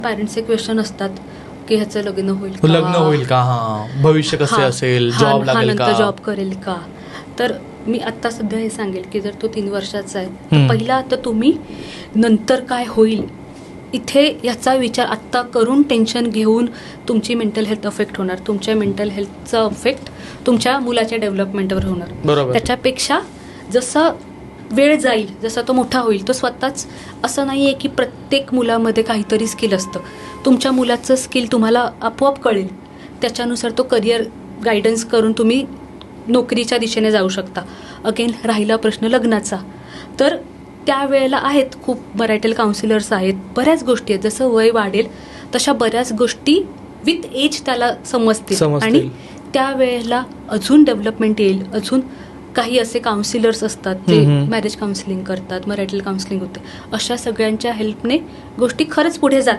पॅरेंट्सचे question असतात की ह्याचं लग्न होईल का, हा भविष्य कसे असेल, जॉब लागेल का, जॉब करेल का. तर मी आत्ता सध्या हे सांगेल की जर तो 3 वर्षाचा आहे तर पहिला आता तुम्ही नंतर काय होईल इथे याचा विचार आत्ता करून टेन्शन घेऊन तुमची मेंटल हेल्थ अफेक्ट होणार, तुमच्या मेंटल हेल्थचा अफेक्ट तुमच्या मुलाच्या डेव्हलपमेंटवर होणार. बरोबर. त्याच्यापेक्षा जसं वेळ जाईल, जसा तो मोठा होईल, तो स्वतःच असं नाही आहे की प्रत्येक मुलामध्ये काहीतरी स्किल असतं. तुमच्या मुलाचं स्किल तुम्हाला आपोआप कळेल, त्याच्यानुसार तो करिअर गायडन्स करून तुम्ही नोकरीच्या दिशेने जाऊ शकता. अगेन राहिला प्रश्न लग्नाचा, तर त्यावेळेला आहेत खूप मराठल काउन्सिलर्स आहेत, बऱ्याच गोष्टी आहेत. जसं वय वाढेल तशा बऱ्याच गोष्टी विथ एज त्याला समजतील आणि त्यावेळेला अजून डेव्हलपमेंट येईल. अजून काही असे काउन्सिलर्स असतात ते मॅरेज काउन्सिलिंग करतात, मॅरिटल काउन्सिलिंग होते, अशा सगळ्यांच्या हेल्पने गोष्टी खरंच पुढे जातात.